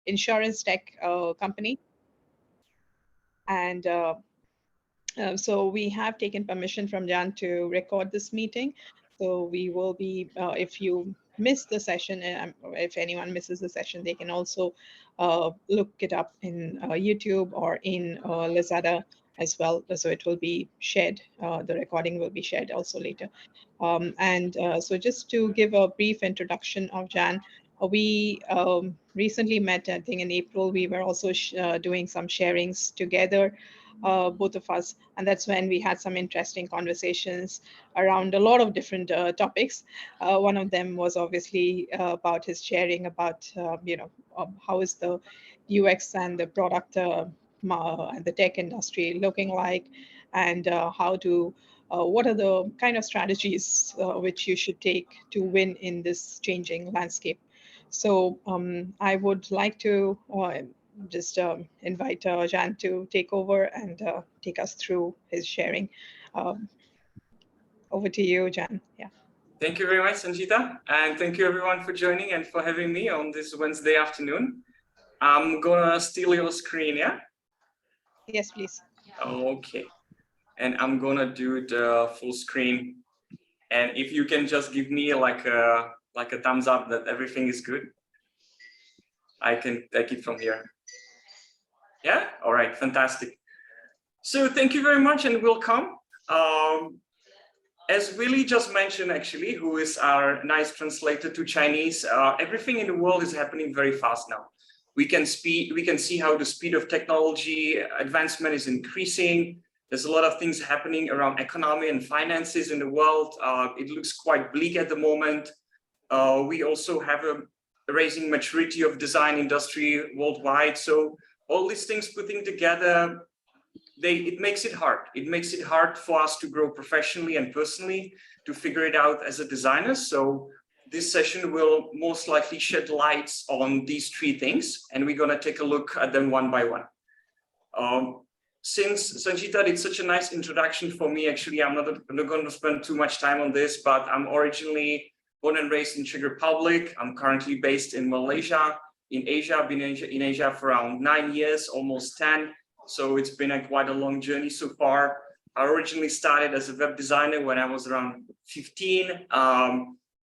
insurance tech company. And so we have taken permission from Jan to record this meeting. So we will be, if you miss the session, if anyone misses the session, they can also look it up in YouTube or in Lazada as well. So it will be shared. The recording will be shared also later. So just to give a brief introduction of Jan, we recently met, I think in April. We were also doing some sharings together, both of us, and that's when we had some interesting conversations around a lot of different topics. One of them was obviously about his sharing about how is the UX and the product and the tech industry looking like, and what are the kind of strategies which you should take to win in this changing landscape. So I would like to just invite Jan to take over and take us through his sharing. Over to you, Jan. Yeah. Thank you very much, Sanjita. And thank you everyone for joining and for having me on this Wednesday afternoon. I'm gonna steal your screen, yeah? Yes, please. Okay. And I'm gonna do the full screen. And if you can just give me like a thumbs up that everything is good, I can take it from here. Yeah? All right, fantastic. So thank you very much and welcome. As Willie just mentioned, actually, who is our nice translator to Chinese, everything in the world is happening very fast now. We can see how the speed of technology advancement is increasing. There's a lot of things happening around economy and finances in the world. It looks quite bleak at the moment. We also have a raising maturity of design industry worldwide. So all these things putting together, it makes it hard. It makes it hard for us to grow professionally and personally, to figure it out as a designer. So this session will most likely shed lights on these three things, and we're going to take a look at them one by one. Since Sanjita did such a nice introduction for me, actually, I'm not going to spend too much time on this, but I'm originally born and raised in Czech Republic. I'm currently based in Malaysia, in Asia. I've been in Asia for around 9 years, almost 10. So it's been quite a long journey so far. I originally started as a web designer when I was around 15.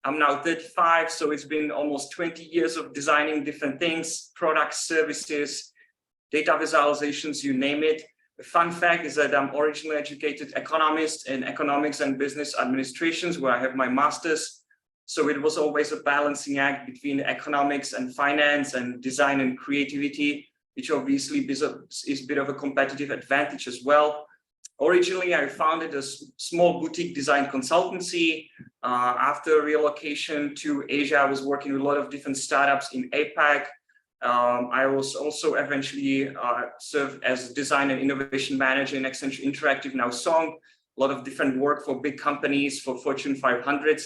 I'm now 35, so it's been almost 20 years of designing different things, products, services, data visualizations, you name it. The fun fact is that I'm originally educated economist in economics and business administrations, where I have my master's. So it was always a balancing act between economics and finance and design and creativity, which obviously is a bit of a competitive advantage as well. Originally, I founded a small boutique design consultancy. After relocation to Asia, I was working with a lot of different startups in APAC. I was also eventually served as design and innovation manager in Accenture Interactive, now Song. A lot of different work for big companies, for Fortune 500s.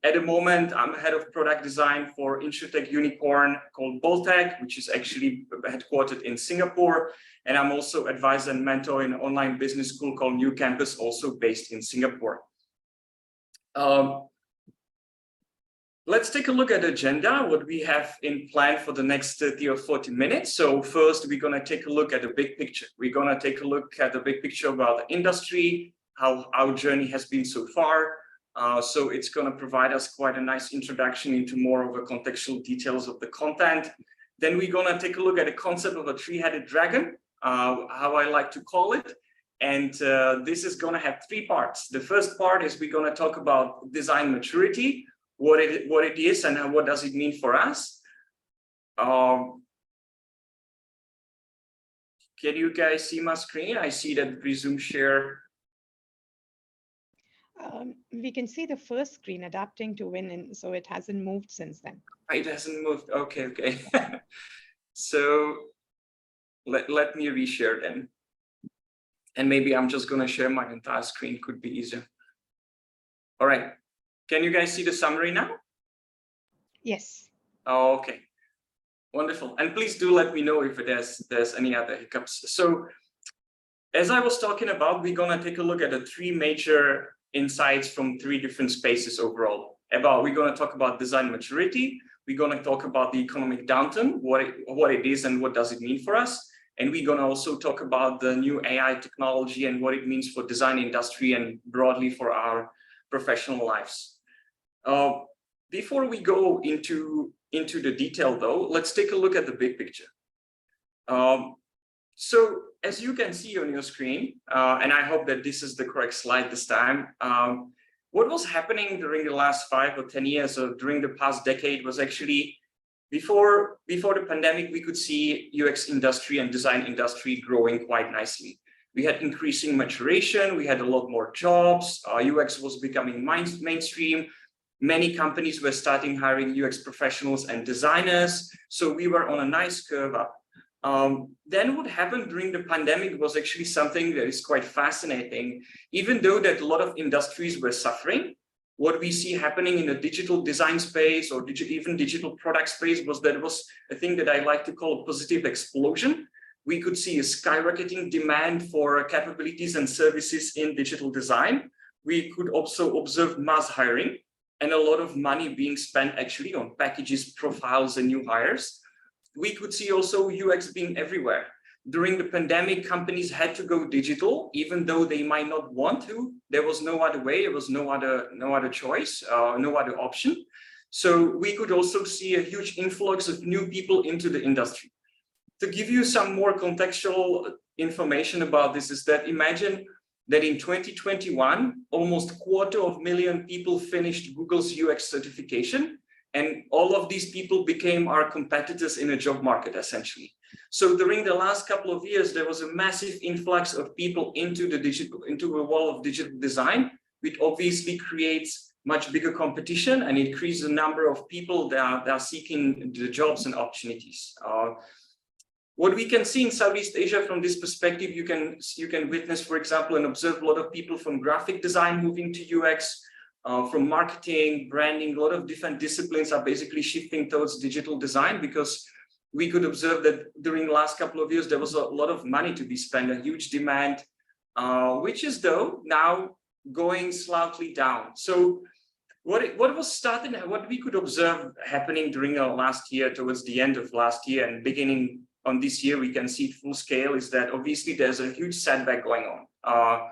At the moment, I'm head of product design for InsurTech unicorn called bolttech, which is actually headquartered in Singapore. And I'm also advisor and mentor in an online business school called New Campus, also based in Singapore. Let's take a look at the agenda, what we have in plan for the next 30 or 40 minutes. So first, we're going to take a look at the big picture. We're going to take a look at the big picture about the industry, how our journey has been so far. So it's going to provide us quite a nice introduction into more of the contextual details of the content. Then we're going to take a look at the concept of a three-headed dragon, how I like to call it. And this is going to have three parts. The first part is we're going to talk about design maturity, what it is and what does it mean for us. Can you guys see my screen? I see that resume share. We can see the first screen, adapting to win, and so it hasn't moved since then. It hasn't moved. Okay. So let me reshare then. And maybe I'm just going to share my entire screen, could be easier. All right. Can you guys see the summary now? Yes. Oh, okay. Wonderful. And please do let me know if there's any other hiccups. So as I was talking about, we're going to take a look at the three major insights from three different spaces overall. We're going to talk about design maturity, We're going to talk about the economic downturn, what it is and what does it mean for us. And we're going to also talk about the new AI technology and what it means for design industry and broadly for our professional lives. Before we go into the detail though, let's take a look at the big picture. So as you can see on your screen, and I hope that this is the correct slide this time, what was happening during the last 5 or 10 years or during the past decade was actually before the pandemic, we could see UX industry and design industry growing quite nicely. We had increasing maturation, we had a lot more jobs, UX was becoming mainstream. Many companies were starting hiring UX professionals and designers. So we were on a nice curve up. Then what happened during the pandemic was actually something that is quite fascinating. Even though that a lot of industries were suffering, what we see happening in the digital design space or even digital product space was a thing that I like to call a positive explosion. We could see a skyrocketing demand for capabilities and services in digital design. We could also observe mass hiring and a lot of money being spent actually on packages, profiles, and new hires. We could see also UX being everywhere. During the pandemic, companies had to go digital, even though they might not want to. There was no other way, there was no other choice, no other option. So we could also see a huge influx of new people into the industry. To give you some more contextual information about this is that imagine that in 2021, almost 250,000 people finished Google's UX certification. And all of these people became our competitors in a job market, essentially. So during the last couple of years, there was a massive influx of people into the world of digital design, which obviously creates much bigger competition and increases the number of people that are seeking the jobs and opportunities. What we can see in Southeast Asia from this perspective, you can witness, for example, and observe a lot of people from graphic design moving to UX, from marketing, branding. A lot of different disciplines are basically shifting towards digital design because we could observe that during the last couple of years, there was a lot of money to be spent, a huge demand, which is though now going slightly down. So what we could observe happening during our last year, towards the end of last year and beginning on this year, we can see it full scale, is that obviously there's a huge setback going on.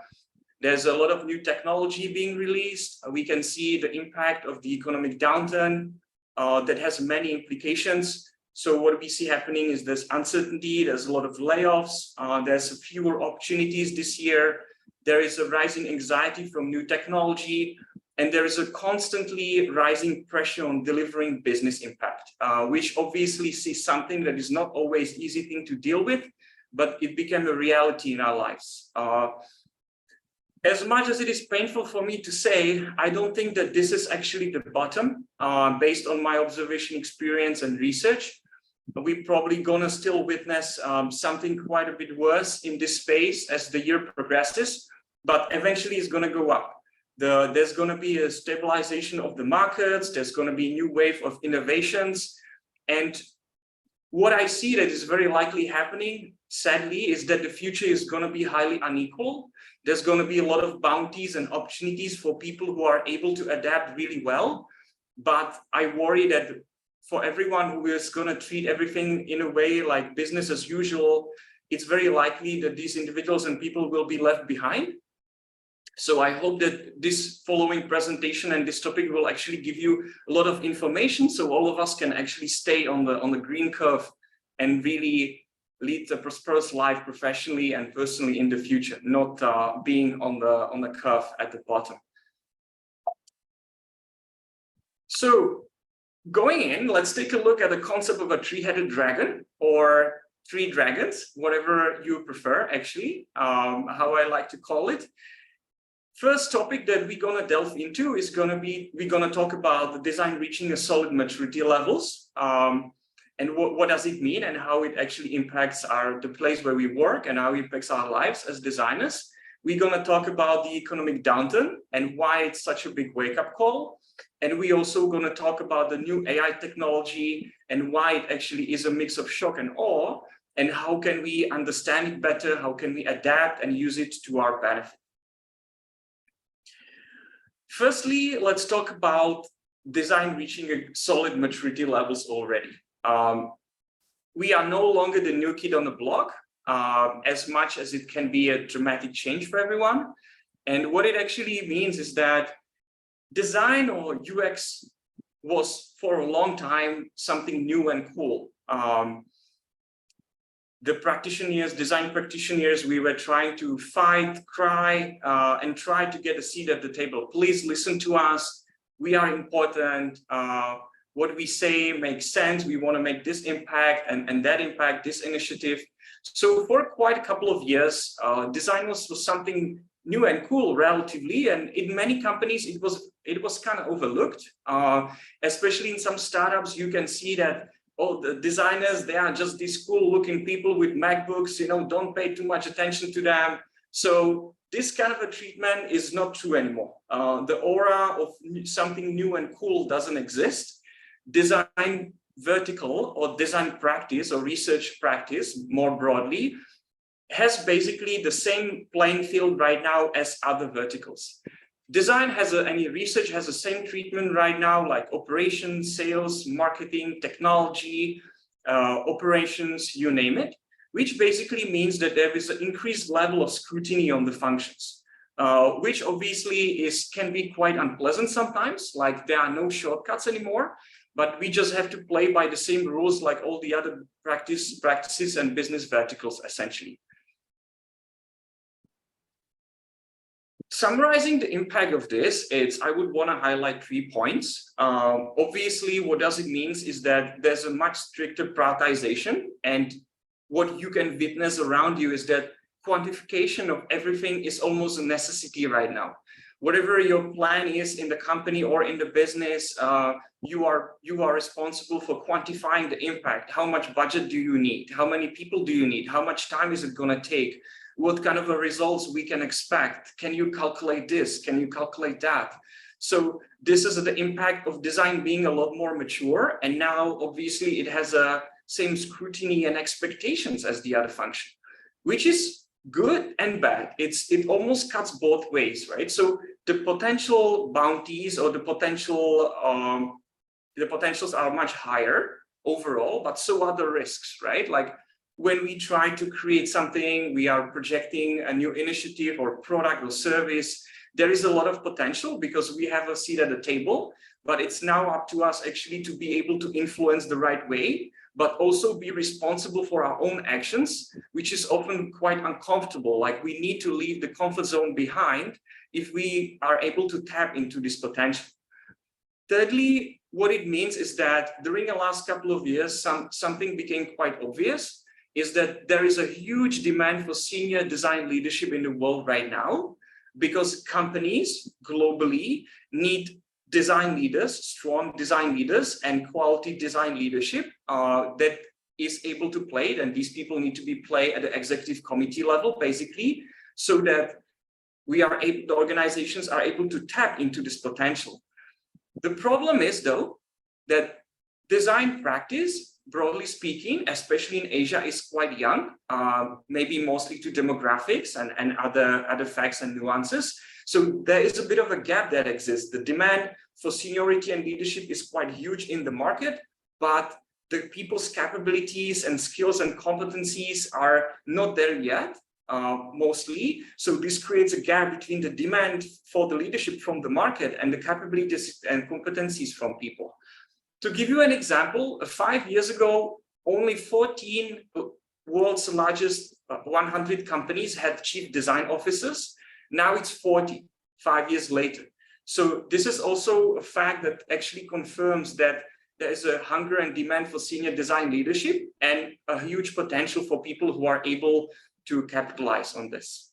There's a lot of new technology being released. We can see the impact of the economic downturn that has many implications. So what we see happening is there's uncertainty, there's a lot of layoffs, there's fewer opportunities this year. There is a rising anxiety from new technology, and there is a constantly rising pressure on delivering business impact, which obviously is something that is not always easy thing to deal with, but it became a reality in our lives. As much as it is painful for me to say, I don't think that this is actually the bottom. Based on my observation, experience, and research, we're probably gonna still witness something quite a bit worse in this space as the year progresses, but eventually it's gonna go up. There's gonna be a stabilization of the markets, there's gonna be a new wave of innovations, and what I see that is very likely happening, sadly, is that the future is gonna be highly unequal. There's going to be a lot of bounties and opportunities for people who are able to adapt really well. But I worry that for everyone who is going to treat everything in a way like business as usual, it's very likely that these individuals and people will be left behind. So I hope that this following presentation and this topic will actually give you a lot of information so all of us can actually stay on the green curve and really lead a prosperous life professionally and personally in the future, not being on the curve at the bottom. So going in, let's take a look at the concept of a three-headed dragon or three dragons, whatever you prefer, actually, how I like to call it. First topic that we're going to delve into is we're going to talk about the design reaching a solid maturity levels. And what does it mean and how it actually impacts the place where we work and how it impacts our lives as designers. We're going to talk about the economic downturn and why it's such a big wake-up call. And we're also going to talk about the new AI technology and why it actually is a mix of shock and awe, and how can we understand it better, how can we adapt and use it to our benefit. Firstly, let's talk about design reaching a solid maturity levels already. We are no longer the new kid on the block, as much as it can be a dramatic change for everyone. And what it actually means is that design or UX was for a long time something new and cool. The practitioners, design practitioners, we were trying to fight, cry, and try to get a seat at the table. Please listen to us. We are important. What we say makes sense. We want to make this impact and that impact, this initiative. So for quite a couple of years, design was something new and cool relatively, and in many companies it was kind of overlooked. Especially in some startups, you can see that the designers, they are just these cool looking people with MacBooks, don't pay too much attention to them. So this kind of a treatment is not true anymore. The aura of something new and cool doesn't exist. Design vertical or design practice or research practice more broadly has basically the same playing field right now as other verticals. Design and research has the same treatment right now, like operations, sales, marketing, technology, operations, you name it, which basically means that there is an increased level of scrutiny on the functions, which obviously can be quite unpleasant sometimes, like there are no shortcuts anymore, but we just have to play by the same rules like all the other practices and business verticals, essentially. Summarizing the impact of this, I would want to highlight 3 points. Obviously, what does it mean is that there's a much stricter prioritization, and what you can witness around you is that quantification of everything is almost a necessity right now. Whatever your plan is in the company or in the business, you are responsible for quantifying the impact. How much budget do you need? How many people do you need? How much time is it going to take? What kind of results we can expect? Can you calculate this? Can you calculate that? So this is the impact of design being a lot more mature. And now, obviously, it has a same scrutiny and expectations as the other function, which is good and bad. It almost cuts both ways, right? So the potential bounties or the potentials are much higher overall, but so are the risks, right? Like, when we try to create something, we are projecting a new initiative or product or service, there is a lot of potential because we have a seat at the table, but it's now up to us actually to be able to influence the right way, but also be responsible for our own actions, which is often quite uncomfortable. Like, we need to leave the comfort zone behind if we are able to tap into this potential. Thirdly, what it means is that during the last couple of years, something became quite obvious, is that there is a huge demand for senior design leadership in the world right now, because companies globally need design leaders, strong design leaders, and quality design leadership that is able to play it. And these people need to be played at the executive committee level, basically, so that the organizations are able to tap into this potential. The problem is, though, that design practice, broadly speaking, especially in Asia, is quite young, maybe mostly to demographics and other facts and nuances. So there is a bit of a gap that exists. The demand for seniority and leadership is quite huge in the market, but the people's capabilities and skills and competencies are not there yet, mostly. So this creates a gap between the demand for the leadership from the market and the capabilities and competencies from people. To give you an example, 5 years ago, only 14 world's largest 100 companies had chief design officers. Now it's 40, 5 years later. So this is also a fact that actually confirms that there is a hunger and demand for senior design leadership and a huge potential for people who are able to capitalize on this.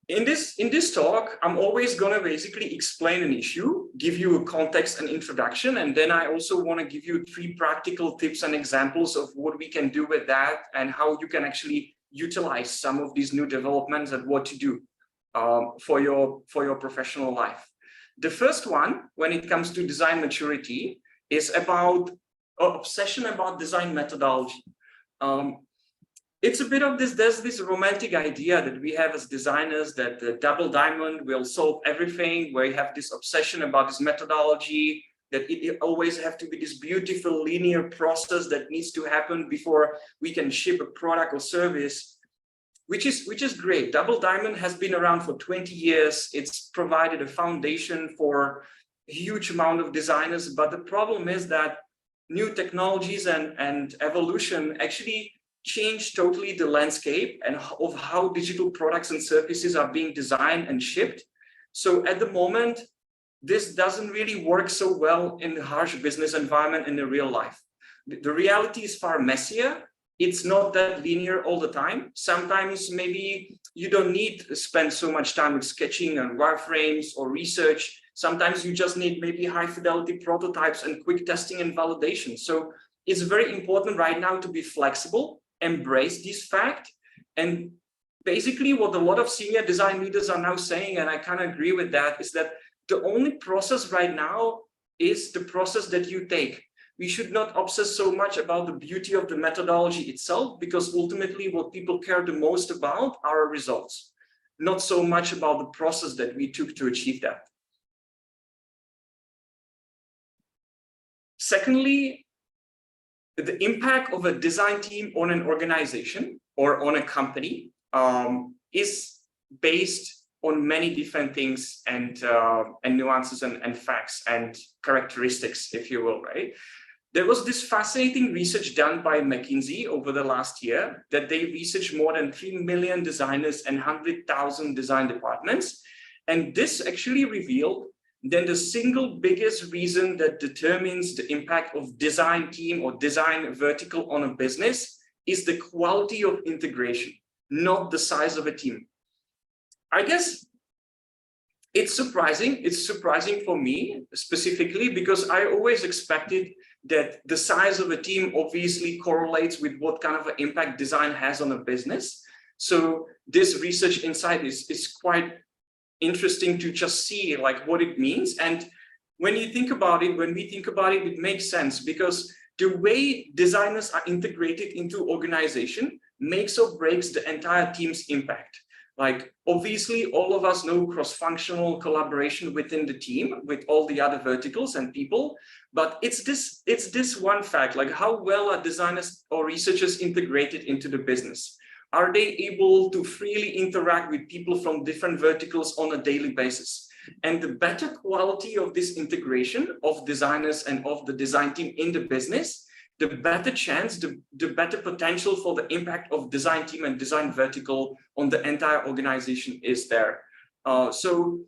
In this talk, I'm always going to basically explain an issue, give you a context and introduction, and then I also want to give you 3 practical tips and examples of what we can do with that and how you can actually utilize some of these new developments and what to do for your professional life. The first one, when it comes to design maturity, is about obsession about design methodology. it's a bit of this, there's this romantic idea that we have as designers that the double diamond will solve everything, where you have this obsession about this methodology, that it always have to be this beautiful linear process that needs to happen before we can ship a product or service, which is great. Double diamond has been around for 20 years. It's provided a foundation for a huge amount of designers, but the problem is that new technologies and evolution actually change totally the landscape and of how digital products and services are being designed and shipped. So at the moment, this doesn't really work so well in the harsh business environment in the real life. The reality is far messier. It's not that linear all the time. Sometimes maybe you don't need to spend so much time with sketching and wireframes or research. Sometimes you just need maybe high fidelity prototypes and quick testing and validation. So it's very important right now to be flexible, embrace this fact. And basically what a lot of senior design leaders are now saying, and I kind of agree with that, is that the only process right now is the process that you take. We should not obsess so much about the beauty of the methodology itself, because ultimately what people care the most about are our results, not so much about the process that we took to achieve that. Secondly, the impact of a design team on an organization or on a company is based on many different things and nuances and facts and characteristics, if you will, right? There was this fascinating research done by McKinsey over the last year that they researched more than 3 million designers and 100,000 design departments. And this actually revealed that the single biggest reason that determines the impact of design team or design vertical on a business is the quality of integration, not the size of a team. I guess it's surprising. It's surprising for me specifically because I always expected that the size of a team obviously correlates with what kind of an impact design has on a business. So this research insight is quite interesting to just see like what it means. And when you think about it, when we think about it, it makes sense because the way designers are integrated into organization makes or breaks the entire team's impact. Like, obviously, all of us know cross-functional collaboration within the team with all the other verticals and people, but it's this one fact, like how well are designers or researchers integrated into the business? Are they able to freely interact with people from different verticals on a daily basis? And the better quality of this integration of designers and of the design team in the business, the better chance, the better potential for the impact of design team and design vertical on the entire organization is there. So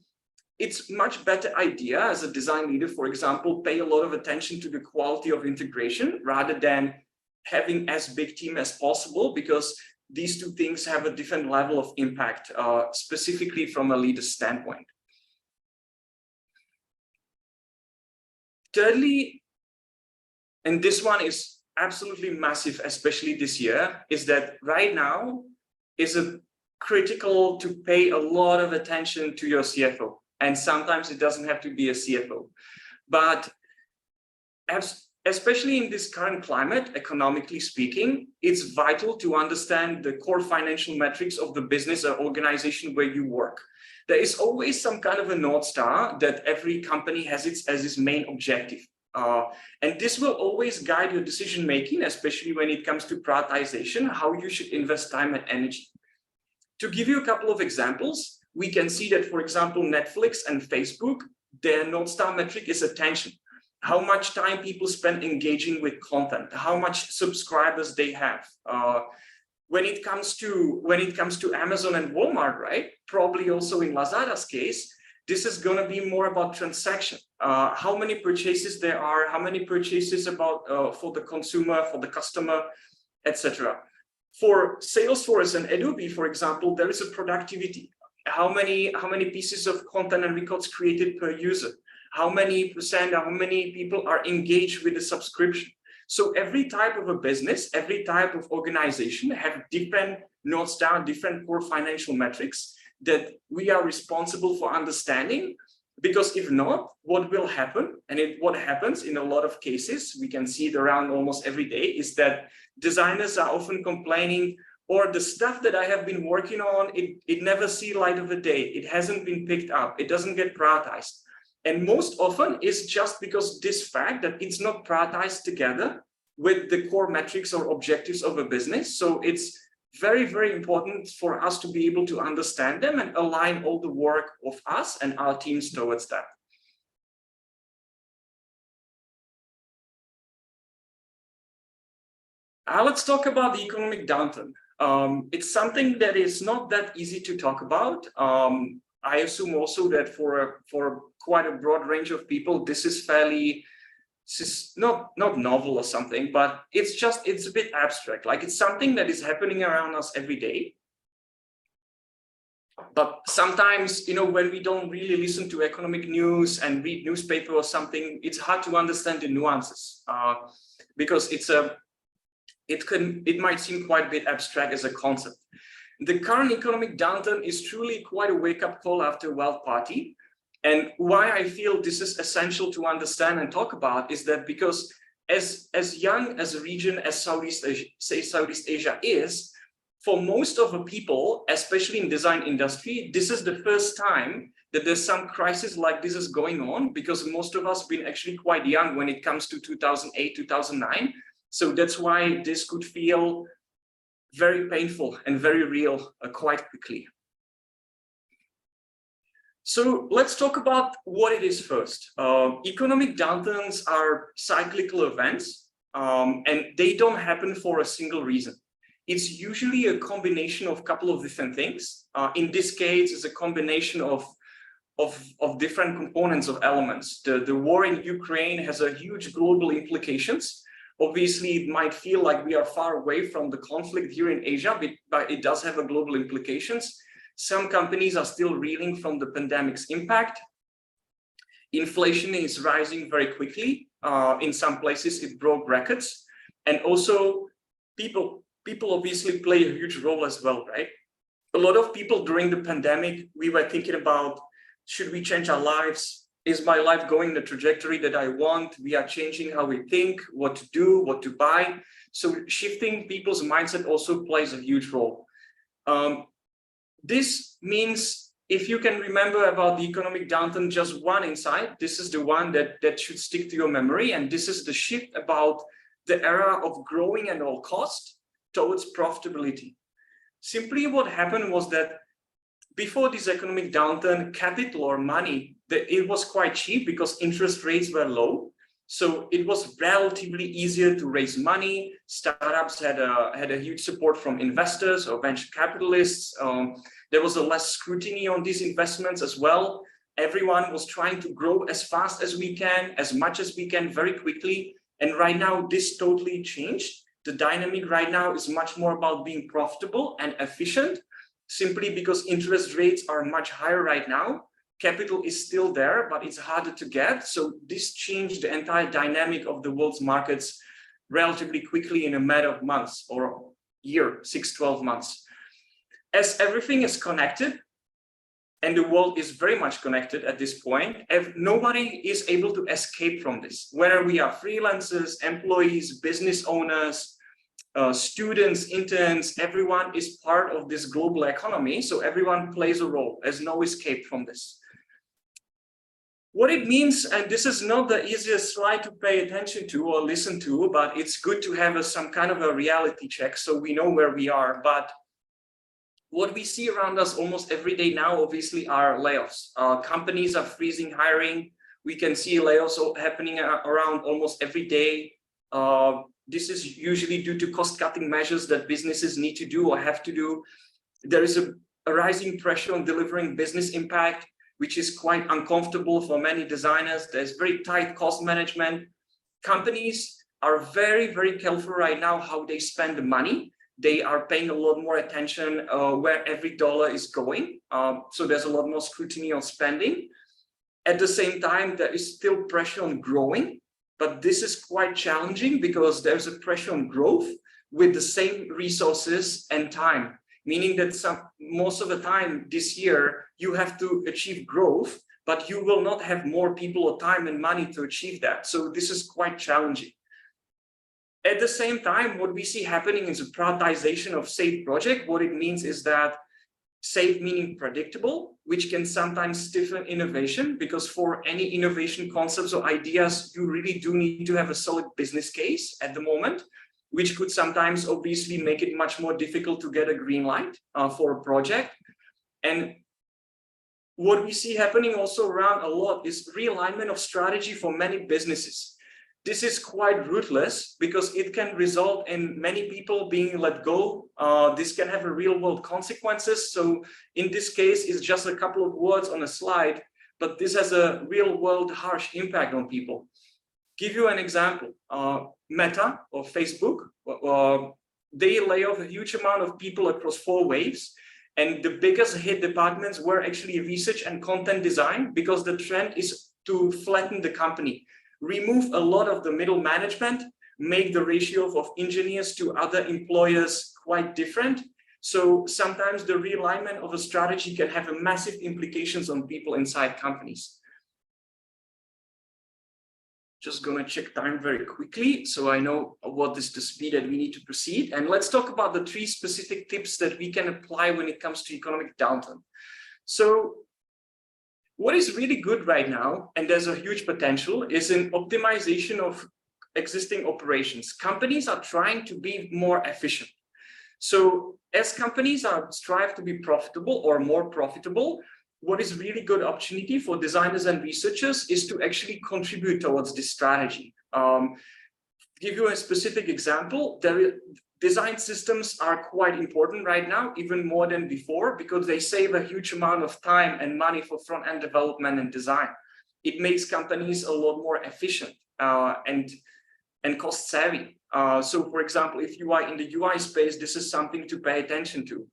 it's much better idea as a design leader, for example, pay a lot of attention to the quality of integration rather than having as big team as possible, because these two things have a different level of impact, specifically from a leader's standpoint. Thirdly, and this one is absolutely massive, especially this year, is that right now is critical to pay a lot of attention to your CFO. And sometimes it doesn't have to be a CFO. But especially in this current climate, economically speaking, it's vital to understand the core financial metrics of the business or organization where you work. There is always some kind of a North Star that every company has as its main objective. And this will always guide your decision making, especially when it comes to prioritization, how you should invest time and energy. To give you a couple of examples, we can see that, for example, Netflix and Facebook, their North Star metric is attention. How much time people spend engaging with content, how much subscribers they have. When it comes to Amazon and Walmart, right? Probably also in Lazada's case, this is going to be more about transaction. How many purchases there are, how many purchases about for the consumer, for the customer, etc. For Salesforce and Adobe, for example, there is a productivity. How many pieces of content and records created per user? How many people are engaged with the subscription? So every type of a business, every type of organization have different North Star, different core financial metrics that we are responsible for understanding, because if not, what will happen, and what happens in a lot of cases, we can see it around almost every day, is that designers are often complaining, or the stuff that I have been working on, it never see light of the day. It hasn't been picked up. It doesn't get prioritized. And most often it's just because this fact that it's not prioritized together with the core metrics or objectives of a business. So it's very, very important for us to be able to understand them and align all the work of us and our teams towards that. Let's talk about the economic downturn. It's something that is not that easy to talk about. I assume also that for quite a broad range of people, this is fairly, not novel or something, but it's a bit abstract. Like it's something that is happening around us every day. But sometimes, you know, when we don't really listen to economic news and read newspaper or something, it's hard to understand the nuances because it might seem quite a bit abstract as a concept. The current economic downturn is truly quite a wake-up call after a wild party. And why I feel this is essential to understand and talk about is that because as young as a region as Southeast Asia is, for most of the people, especially in design industry, this is the first time that there's some crisis like this is going on, because most of us been actually quite young when it comes to 2008, 2009. So that's why this could feel very painful and very real quite quickly. So let's talk about what it is first. Economic downturns are cyclical events, and they don't happen for a single reason. It's usually a combination of a couple of different things. In this case, it's a combination of different components of elements. The war in Ukraine has a huge global implications. Obviously, it might feel like we are far away from the conflict here in Asia, but it does have a global implications. Some companies are still reeling from the pandemic's impact. Inflation is rising very quickly. In some places, it broke records. And also, people obviously play a huge role as well, right? A lot of people during the pandemic, we were thinking about, should we change our lives? Is my life going the trajectory that I want? We are changing how we think, what to do, what to buy. So shifting people's mindset also plays a huge role. This means if you can remember about the economic downturn, just one insight, this is the one that should stick to your memory. And this is the shift about the era of growing at all costs towards profitability. Simply what happened was that before this economic downturn, capital or money, it was quite cheap because interest rates were low. So it was relatively easier to raise money. Startups had a huge support from investors or venture capitalists. There was a less scrutiny on these investments as well. Everyone was trying to grow as fast as we can, as much as we can, very quickly. And right now, this totally changed. The dynamic right now is much more about being profitable and efficient, simply because interest rates are much higher right now. Capital is still there, but it's harder to get. So this changed the entire dynamic of the world's markets relatively quickly in a matter of months or year, 6-12 months. As everything is connected, and the world is very much connected at this point, nobody is able to escape from this. Whether we are freelancers, employees, business owners, students, interns, everyone is part of this global economy. So everyone plays a role. There's no escape from this. What it means, and this is not the easiest slide to pay attention to or listen to, but it's good to have some kind of a reality check so we know where we are. But what we see around us almost every day now, obviously, are layoffs. Companies are freezing hiring. We can see layoffs happening around almost every day. This is usually due to cost-cutting measures that businesses need to do or have to do. There is a rising pressure on delivering business impact, which is quite uncomfortable for many designers. There's very tight cost management. Companies are very, very careful right now how they spend the money. They are paying a lot more attention where every dollar is going. So there's a lot more scrutiny on spending. At the same time, there is still pressure on growing, but this is quite challenging because there's a pressure on growth with the same resources and time, meaning that most of the time this year, you have to achieve growth, but you will not have more people or time and money to achieve that. So this is quite challenging. At the same time, what we see happening is a prioritization of safe project. What it means is that safe meaning predictable, which can sometimes stiffen innovation, because for any innovation concepts or ideas, you really do need to have a solid business case at the moment, which could sometimes obviously make it much more difficult to get a green light for a project. And what we see happening also around a lot is realignment of strategy for many businesses. This is quite ruthless because it can result in many people being let go. This can have a real world consequences. So in this case, it's just a couple of words on a slide, but this has a real world harsh impact on people. Give you an example, Meta or Facebook, they lay off a huge amount of people across 4 waves. And the biggest hit departments were actually research and content design, because the trend is to flatten the company, remove a lot of the middle management, make the ratio of engineers to other employers quite different. So sometimes the realignment of a strategy can have a massive implications on people inside companies. Just gonna check time very quickly, so I know what is the speed that we need to proceed. And let's talk about the 3 specific tips that we can apply when it comes to economic downturn. So what is really good right now, and there's a huge potential, is an optimization of existing operations. Companies are trying to be more efficient. So as companies strive to be profitable or more profitable, what is really good opportunity for designers and researchers is to actually contribute towards this strategy. Give you a specific example, design systems are quite important right now, even more than before, because they save a huge amount of time and money for front-end development and design. It makes companies a lot more efficient and cost-savvy. So for example, if you are in the UI space, this is something to pay attention to.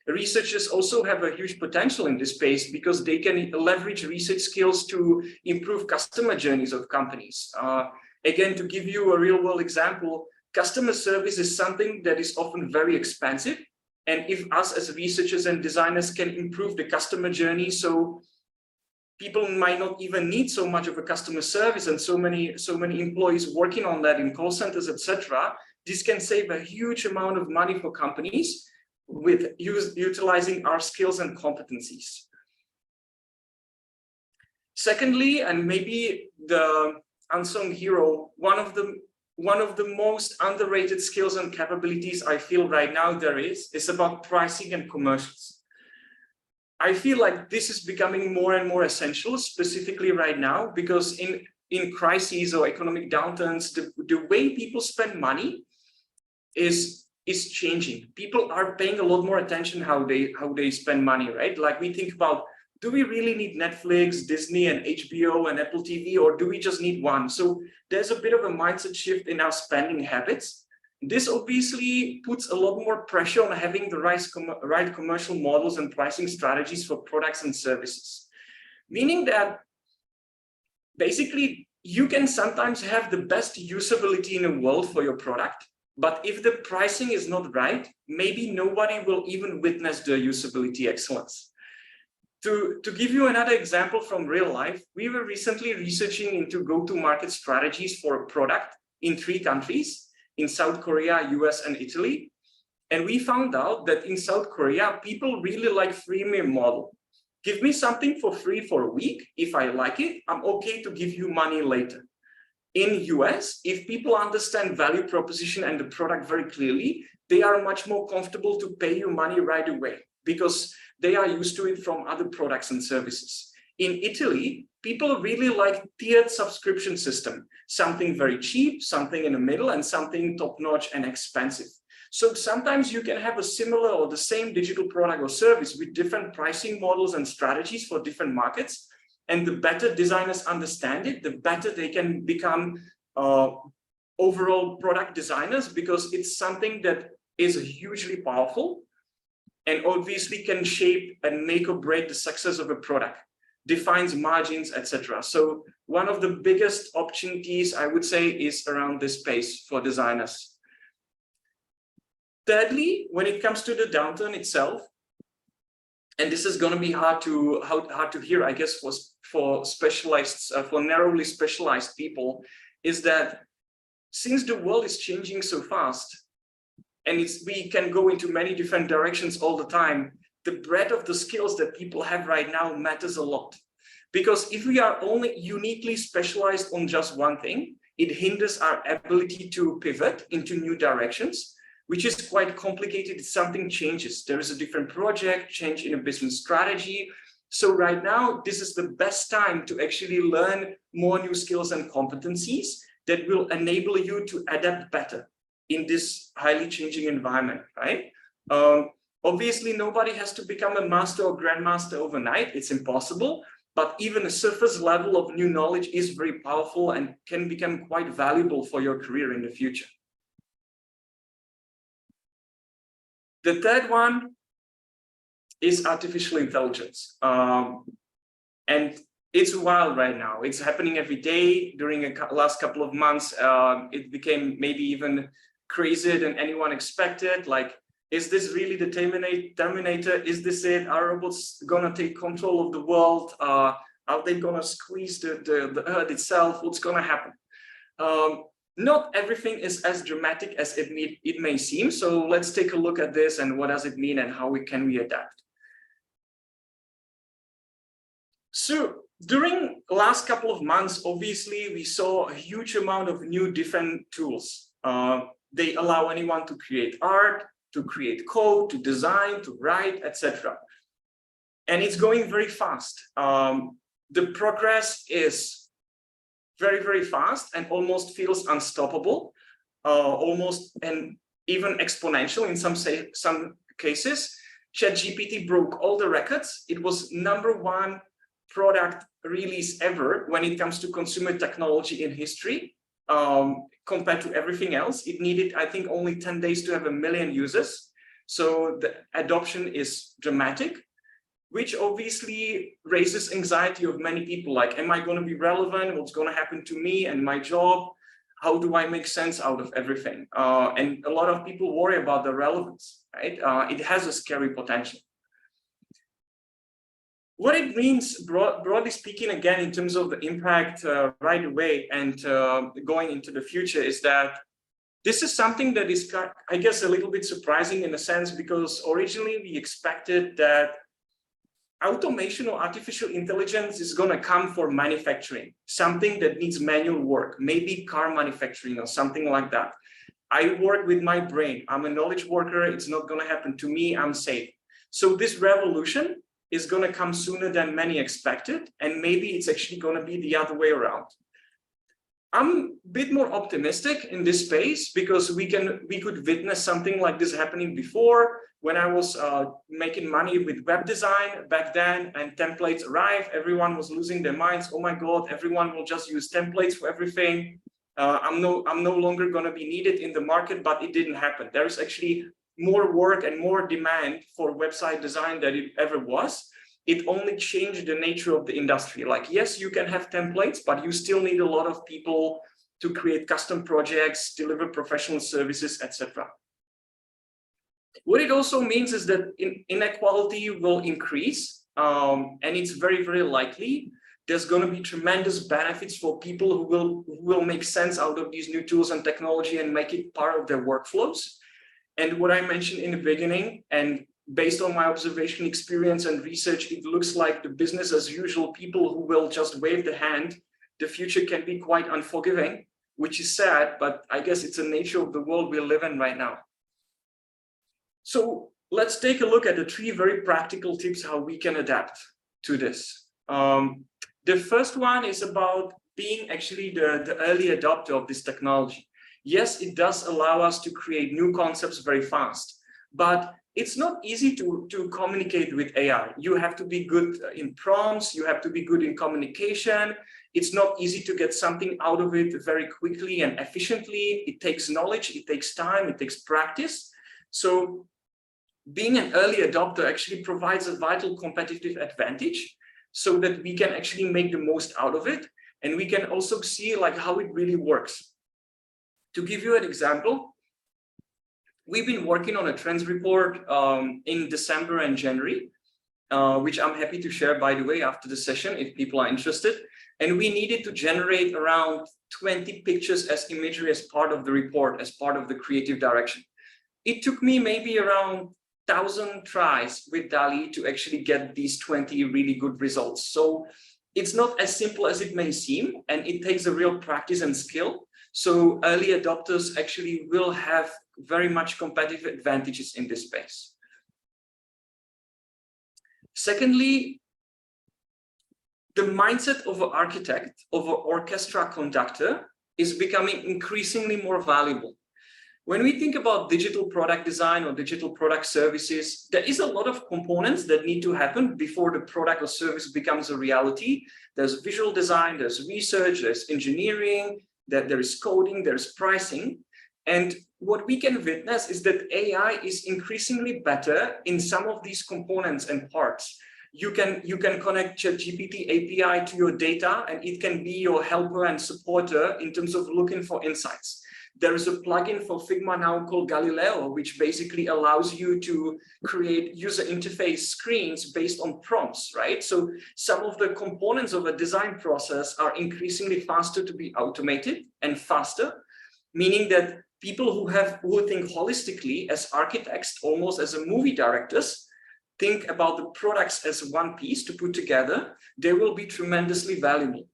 Researchers also have a huge potential in this space because they can leverage research skills to improve customer journeys of companies. Again, to give you a real world example, customer service is something that is often very expensive. And if us as researchers and designers can improve the customer journey, so people might not even need so much of a customer service and so many employees working on that in call centers, etc. This can save a huge amount of money for companies with utilizing our skills and competencies. Secondly, and maybe the unsung hero, one of the most underrated skills and capabilities I feel right now there is about pricing and commercials. I feel like this is becoming more and more essential, specifically right now, because in crises or economic downturns, the way people spend money is changing. People are paying a lot more attention how they spend money, right? Like we think about, do we really need Netflix, Disney, and HBO and Apple TV, or do we just need one? So there's a bit of a mindset shift in our spending habits. This obviously puts a lot more pressure on having the right commercial models and pricing strategies for products and services. Meaning that basically you can sometimes have the best usability in the world for your product, but if the pricing is not right, maybe nobody will even witness the usability excellence. To give you another example from real life, we were recently researching into go-to-market strategies for a product in 3 countries, in South Korea, US, and Italy. And we found out that in South Korea, people really like freemium model. Give me something for free for a week. If I like it, I'm okay to give you money later. In US, if people understand value proposition and the product very clearly, they are much more comfortable to pay you money right away because they are used to it from other products and services. In Italy, people really like tiered subscription system, something very cheap, something in the middle, and something top-notch and expensive. So sometimes you can have a similar or the same digital product or service with different pricing models and strategies for different markets. And the better designers understand it, the better they can become overall product designers, because it's something that is hugely powerful and obviously can shape and make or break the success of a product, defines margins, etc. So one of the biggest opportunities, I would say, is around this space for designers. Thirdly, when it comes to the downturn itself, and this is going to be hard to hear, I guess, for specialized, for narrowly specialized people, is that since the world is changing so fast, and we can go into many different directions all the time, the breadth of the skills that people have right now matters a lot. Because if we are only uniquely specialized on just one thing, it hinders our ability to pivot into new directions, which is quite complicated if something changes. There is a different project, change in a business strategy. So right now, this is the best time to actually learn more new skills and competencies that will enable you to adapt better in this highly changing environment, right? Obviously, nobody has to become a master or grandmaster overnight. It's impossible. But even a surface level of new knowledge is very powerful and can become quite valuable for your career in the future. The third one is artificial intelligence. And it's wild right now. It's happening every day. During the last couple of months, it became maybe even crazier than anyone expected. Like, is this really the Terminator? Is this it? Are robots gonna take control of the world? Are they gonna squeeze the earth itself? What's gonna happen? Not everything is as dramatic as it may seem. So let's take a look at this and what does it mean and how can we adapt. So during the last couple of months, obviously, we saw a huge amount of new different tools. They allow anyone to create art, to create code, to design, to write, etc. And it's going very fast. The progress is very, very fast and almost feels unstoppable, almost and even exponential in some cases. ChatGPT broke all the records. It was #1 product release ever when it comes to consumer technology in history. Compared to everything else, it needed, I think, only 10 days to have 1 million users. So the adoption is dramatic, which obviously raises anxiety of many people. Like, am I going to be relevant? What's going to happen to me and my job? How do I make sense out of everything? And a lot of people worry about the relevance, right? It has a scary potential. What it means, broadly speaking, again, in terms of the impact right away and going into the future, is that this is something that is, I guess, a little bit surprising in a sense, because originally we expected that automation or artificial intelligence is going to come for manufacturing, something that needs manual work, maybe car manufacturing or something like that. I work with my brain. I'm a knowledge worker. It's not going to happen to me. I'm safe. So this revolution is going to come sooner than many expected, and maybe it's actually going to be the other way around. I'm a bit more optimistic in this space because we could witness something like this happening before. When I was making money with web design back then and templates arrived, everyone was losing their minds. Oh my God, everyone will just use templates for everything. I'm no longer going to be needed in the market, but it didn't happen. There is actually more work and more demand for website design than it ever was. It only changed the nature of the industry. Like, yes, you can have templates, but you still need a lot of people to create custom projects, deliver professional services, etc. What it also means is that inequality will increase, and it's very, very likely there's going to be tremendous benefits for people who will make sense out of these new tools and technology and make it part of their workflows. And what I mentioned in the beginning, and based on my observation, experience, and research, it looks like the business as usual people who will just wave the hand. The future can be quite unforgiving, which is sad, but I guess it's the nature of the world we live in right now. So let's take a look at the 3 very practical tips how we can adapt to this. The first one is about being actually the early adopter of this technology. Yes, it does allow us to create new concepts very fast, but it's not easy to communicate with AI. You have to be good in prompts, you have to be good in communication. It's not easy to get something out of it very quickly and efficiently. It takes knowledge, it takes time, it takes practice. So being an early adopter actually provides a vital competitive advantage so that we can actually make the most out of it. And we can also see like how it really works. To give you an example, we've been working on a trends report in December and January. which I'm happy to share, by the way, after the session, if people are interested. And we needed to generate around 20 pictures as imagery as part of the report, as part of the creative direction. It took me maybe around 1,000 tries with DALL-E to actually get these 20 really good results. So it's not as simple as it may seem, and it takes a real practice and skill. So early adopters actually will have very much competitive advantages in this space. Secondly, the mindset of an architect, of an orchestra conductor, is becoming increasingly more valuable. When we think about digital product design or digital product services, there is a lot of components that need to happen before the product or service becomes a reality. There's visual design, there's research, there's engineering, there is coding, there's pricing. And what we can witness is that AI is increasingly better in some of these components and parts. You can connect ChatGPT API to your data, and it can be your helper and supporter in terms of looking for insights. There is a plugin for Figma now called Galileo, which basically allows you to create user interface screens based on prompts, right? So some of the components of a design process are increasingly faster to be automated and faster, meaning that people who think holistically as architects, almost as a movie directors, think about the products as one piece to put together, they will be tremendously valuable.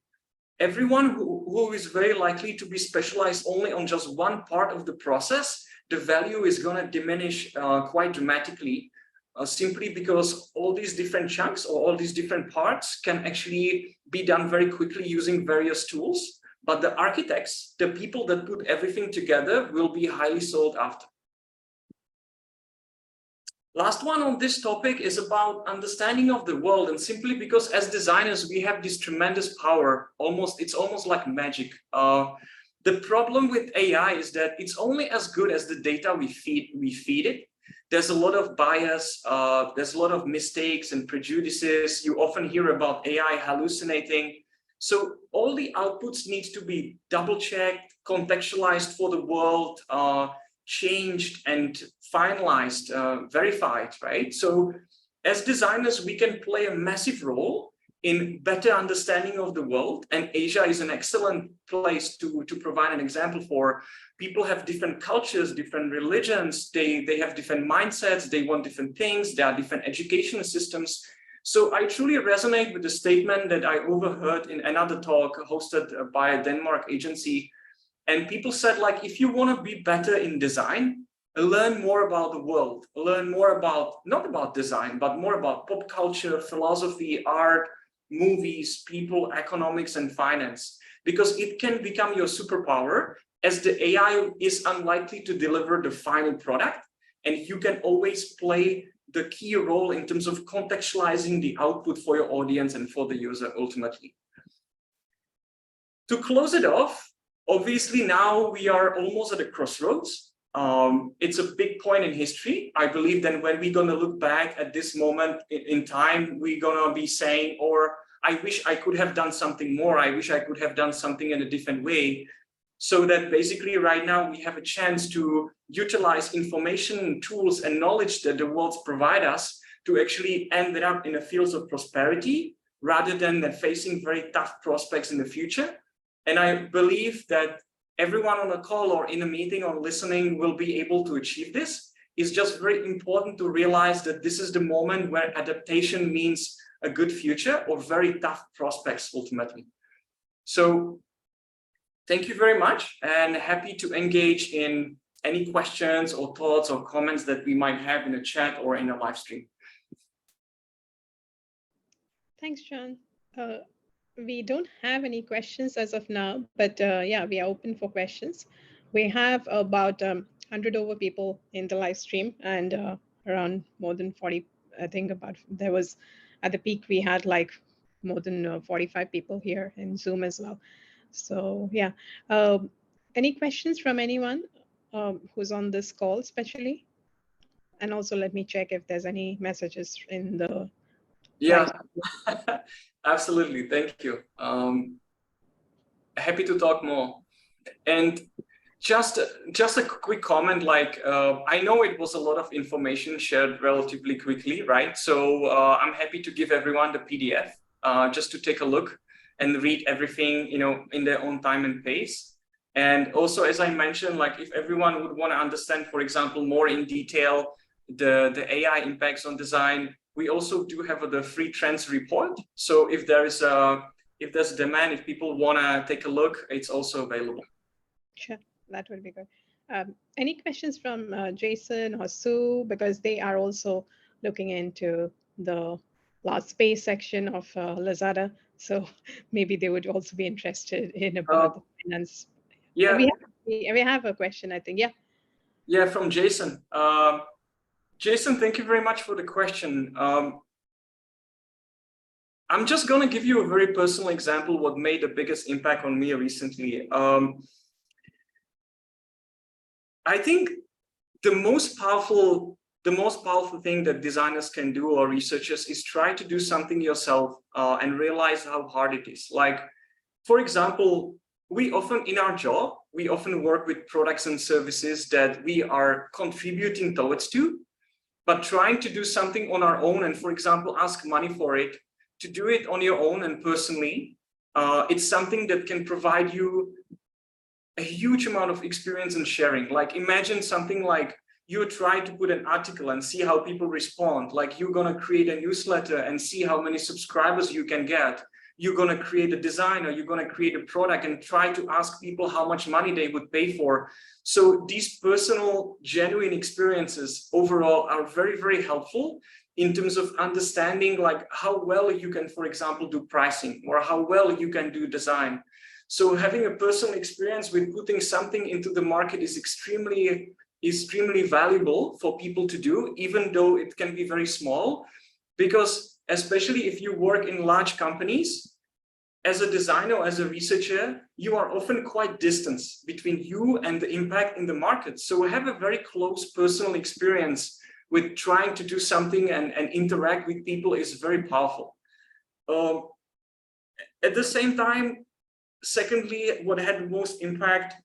Everyone who is very likely to be specialized only on just one part of the process, the value is going to diminish quite dramatically, simply because all these different chunks or all these different parts can actually be done very quickly using various tools. But the architects, the people that put everything together, will be highly sought after. Last one on this topic is about understanding of the world, and simply because as designers we have this tremendous power, it's almost like magic. The problem with AI is that it's only as good as the data we feed it. There's a lot of bias, there's a lot of mistakes and prejudices. You often hear about AI hallucinating. So all the outputs need to be double-checked, contextualized for the world, changed and finalized, verified, right? So as designers, we can play a massive role in better understanding of the world, and Asia is an excellent place to provide an example for. People have different cultures, different religions, they have different mindsets, they want different things, there are different educational systems. So I truly resonate with the statement that I overheard in another talk hosted by a Denmark agency. And people said, like, if you want to be better in design, learn more about the world, learn more about, not about design, but more about pop culture, philosophy, art, movies, people, economics, and finance, because it can become your superpower, as the AI is unlikely to deliver the final product. And you can always play the key role in terms of contextualizing the output for your audience and for the user ultimately. To close it off, obviously, now we are almost at a crossroads. It's a big point in history. I believe that when we're going to look back at this moment in time, we're going to be saying, or I wish I could have done something more. I wish I could have done something in a different way. So that basically right now we have a chance to utilize information, tools, and knowledge that the world provides us to actually end up in a field of prosperity rather than facing very tough prospects in the future. And I believe that everyone on a call or in a meeting or listening will be able to achieve this. It's just very important to realize that this is the moment where adaptation means a good future or very tough prospects ultimately. So thank you very much, and happy to engage in any questions or thoughts or comments that we might have in a chat or in a live stream. Thanks, John. We don't have any questions as of now, but yeah, we are open for questions. We have about 100 over people in the live stream, and around more than 40, I think there was, at the peak, we had like more than 45 people here in Zoom as well. So yeah, any questions from anyone who's on this call especially? And also let me check if there's any messages in the Yeah, absolutely. Thank you. Happy to talk more. And Just a quick comment, like I know it was a lot of information shared relatively quickly, right? So I'm happy to give everyone the PDF just to take a look and read everything, in their own time and pace. And also, as I mentioned, like if everyone would want to understand, for example, more in detail the AI impacts on design, we also do have the free trends report. So if there's a demand, if people want to take a look, it's also available. Sure, that would be good. Any questions from Jason or Sue, because they are also looking into the last space section of Lazada, so maybe they would also be interested in about the finance. Yeah, we have a question, I think. Yeah, from Jason. Jason, thank you very much for the question. I'm just going to give you a very personal example what made the biggest impact on me recently. I think the most powerful thing that designers can do or researchers is try to do something yourself and realize how hard it is. Like, for example, we often in our job, we often work with products and services that we are contributing towards to, but trying to do something on our own and, for example, ask money for it, to do it on your own and personally, it's something that can provide you a huge amount of experience and sharing. Like imagine something like you try to put an article and see how people respond. Like you're going to create a newsletter and see how many subscribers you can get. You're going to create a design or you're going to create a product and try to ask people how much money they would pay for. So these personal, genuine experiences overall are very, very helpful in terms of understanding like how well you can, for example, do pricing or how well you can do design. So having a personal experience with putting something into the market is extremely valuable for people to do, even though it can be very small, because especially if you work in large companies, as a designer, as a researcher, you are often quite distant between you and the impact in the market. So have a very close personal experience with trying to do something and interact with people is very powerful. At the same time, secondly, what had the most impact,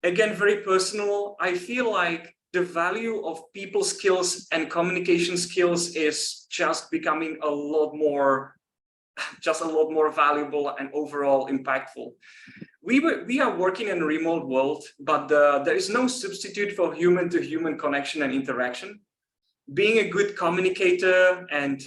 again, very personal, I feel like the value of people skills and communication skills is just becoming a lot more valuable and overall impactful. We are working in a remote world, but there is no substitute for human-to-human connection and interaction. Being a good communicator and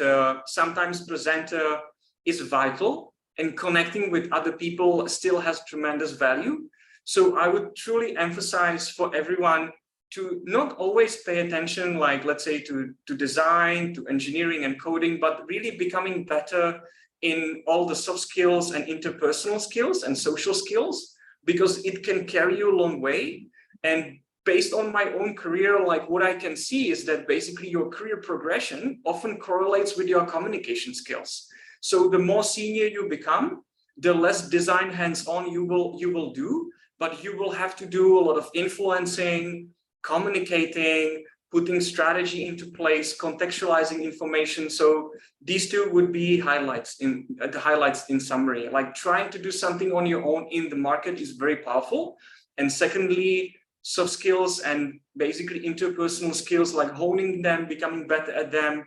sometimes presenter is vital, and connecting with other people still has tremendous value. So I would truly emphasize for everyone to not always pay attention, like let's say to design, to engineering and coding, but really becoming better in all the soft skills and interpersonal skills and social skills, because it can carry you a long way. And based on my own career, like what I can see is that basically your career progression often correlates with your communication skills. So the more senior you become, the less design hands-on you will do, but you will have to do a lot of influencing, communicating, putting strategy into place, contextualizing information. So these two would be highlights in summary. Like trying to do something on your own in the market is very powerful. And secondly, soft skills and basically interpersonal skills, like honing them, becoming better at them,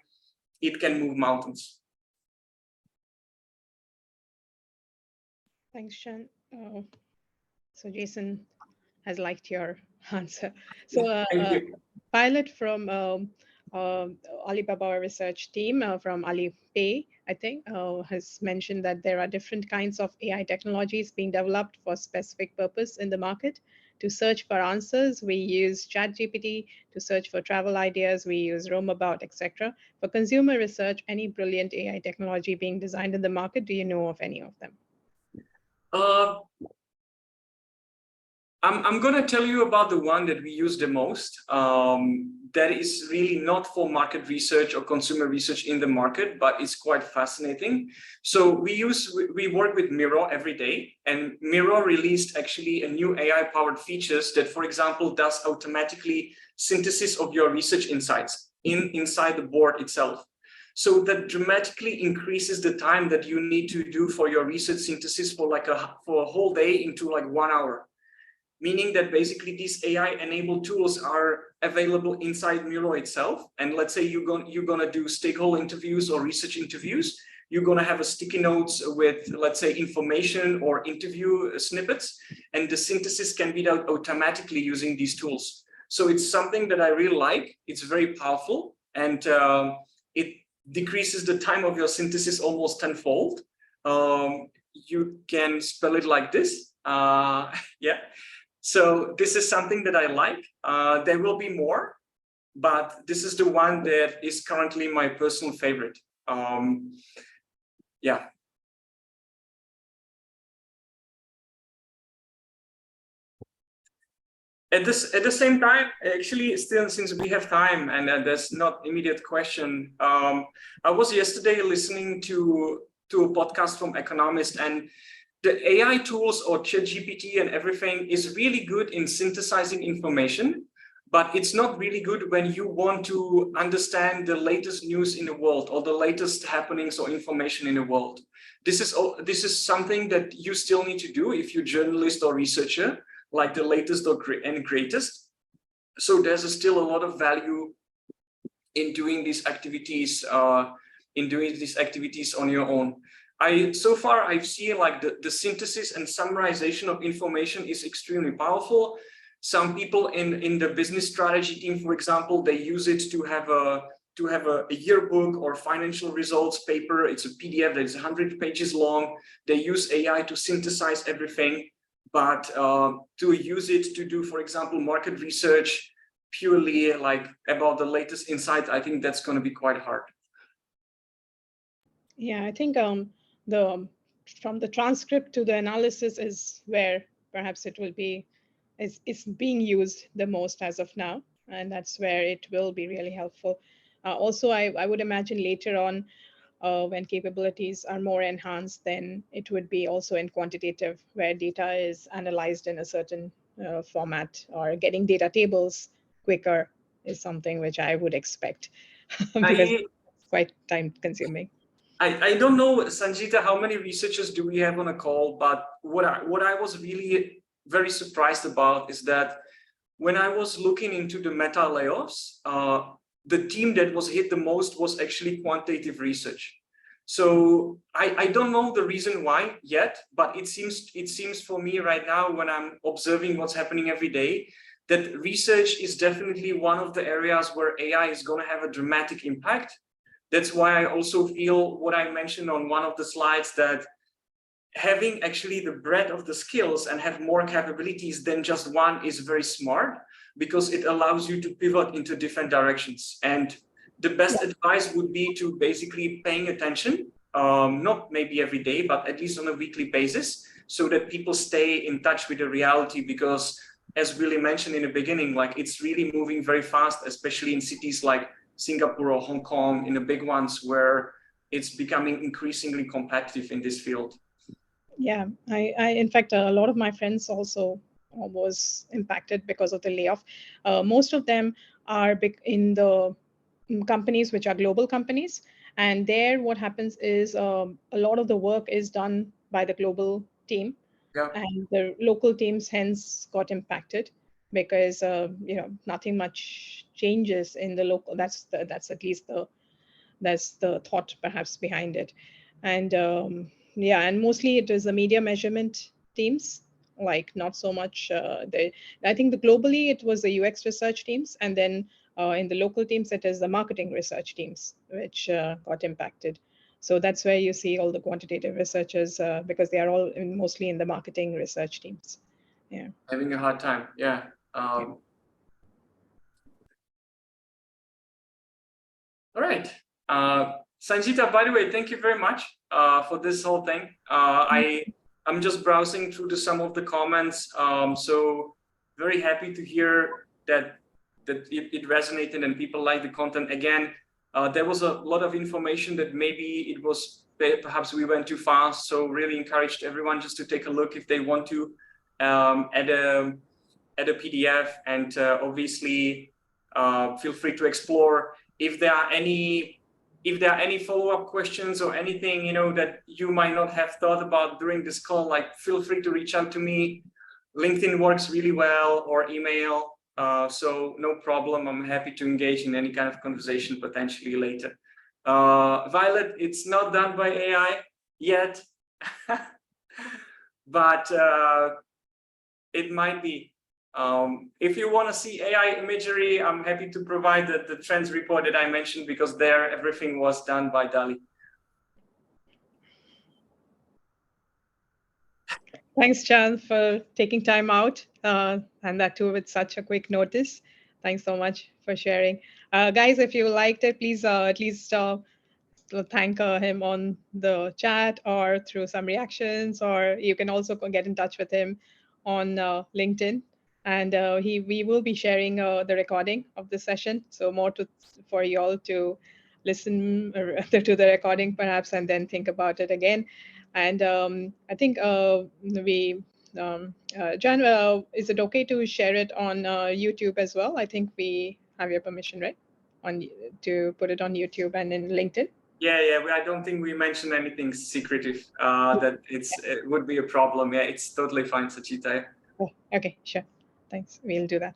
it can move mountains. Thanks, Sean. So Jason has liked your answer. So Pilot from Alibaba research team from Alipay, I think, has mentioned that there are different kinds of AI technologies being developed for specific purpose in the market. To search for answers, we use ChatGPT. To search for travel ideas, we use Roamabout, etc. For consumer research, any brilliant AI technology being designed in the market, do you know of any of them? I'm going to tell you about the one that we use the most. That is really not for market research or consumer research in the market, but it's quite fascinating. So we work with Miro every day, and Miro released actually a new AI-powered features that, for example, does automatically synthesis of your research insights inside the board itself. So that dramatically increases the time that you need to do for your research synthesis for a whole day into like 1 hour. Meaning that basically these AI-enabled tools are available inside Miro itself. And let's say you're gonna do stakeholder interviews or research interviews. You're gonna have a sticky notes with, let's say, information or interview snippets, and the synthesis can be done automatically using these tools. So it's something that I really like. It's very powerful, and it decreases the time of your synthesis almost tenfold. You can spell it like this. Yeah. So this is something that I like. There will be more, but this is the one that is currently my personal favorite. Yeah. At the same time, actually, still, since we have time and there's not immediate question, I was yesterday listening to a podcast from economists, and the AI tools or ChatGPT and everything is really good in synthesizing information, but it's not really good when you want to understand the latest news in the world or the latest happenings or information in the world. This is something that you still need to do if you're a journalist or researcher, like the latest and greatest. So there's still a lot of value in doing these activities, on your own. So far I've seen like the synthesis and summarization of information is extremely powerful. Some people in the business strategy team, for example, they use it to have a yearbook or financial results paper. It's a PDF that is 100 pages long. They use AI to synthesize everything, but to use it to do, for example, market research purely like about the latest insight, I think that's going to be quite hard. Yeah, I think from the transcript to the analysis is where perhaps it will be, it's being used the most as of now, and that's where it will be really helpful. Also, I would imagine later on, when capabilities are more enhanced, then it would be also in quantitative, where data is analyzed in a certain format, or getting data tables quicker is something which I would expect because it's quite time consuming. I don't know, Sanjita, how many researchers do we have on a call, but what I was really very surprised about is that when I was looking into the meta layoffs, the team that was hit the most was actually quantitative research. So I don't know the reason why yet, but it seems for me right now, when I'm observing what's happening every day, that research is definitely one of the areas where AI is going to have a dramatic impact. That's why I also feel what I mentioned on one of the slides, that having actually the breadth of the skills and have more capabilities than just one is very smart, because it allows you to pivot into different directions. And the best advice would be to basically paying attention, not maybe every day, but at least on a weekly basis, so that people stay in touch with the reality. Because as Willie mentioned in the beginning, like it's really moving very fast, especially in cities like Singapore or Hong Kong, in the big ones, where it's becoming increasingly competitive in this field. Yeah, I in fact, a lot of my friends also was impacted because of the layoff. Most of them are big in the companies which are global companies, and there what happens is a lot of the work is done by the global team, and the local teams hence got impacted because nothing much changes in the local. That's at least the thought perhaps behind it. And yeah, and mostly it is the media measurement teams, like not so much I think globally it was the UX research teams, and then in the local teams it is the marketing research teams which got impacted. So that's where you see all the quantitative researchers, because they are all mostly in the marketing research teams. Yeah, having a hard time. Yeah. All right. Sanjita, by the way, thank you very much for this whole thing. I'm just browsing through some of the comments. So very happy to hear that it resonated and people like the content. Again, there was a lot of information that maybe perhaps we went too fast. So really encouraged everyone just to take a look if they want to at a PDF, and obviously feel free to explore. If there are any if there are any follow-up questions or anything, you know, that you might not have thought about during this call, like feel free to reach out to me. LinkedIn works really well, or email. So no problem. I'm happy to engage in any kind of conversation potentially later. Violet, it's not done by AI yet, but it might be. If you want to see AI imagery, I'm happy to provide the trends report that I mentioned, because there everything was done by DALL-E. Thanks, Chan, for taking time out, and that too with such a quick notice. Thanks so much for sharing. Guys, if you liked it, please at least thank him on the chat or through some reactions, or you can also get in touch with him on LinkedIn. And we will be sharing the recording of the session. So more for you all to listen to the recording perhaps, and then think about it again. And I think John, is it okay to share it on YouTube as well? I think we have your permission, right? To put it on YouTube and in LinkedIn. Yeah, I don't think we mentioned anything secretive that it would be a problem. Yeah, it's totally fine, Sachita. Oh, okay, sure. Thanks. We'll do that.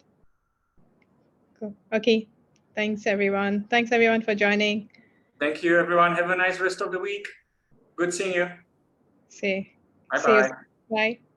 Cool. Okay. Thanks, everyone. Thanks, everyone, for joining. Thank you, everyone. Have a nice rest of the week. Good seeing you. See Bye-bye. you. Bye.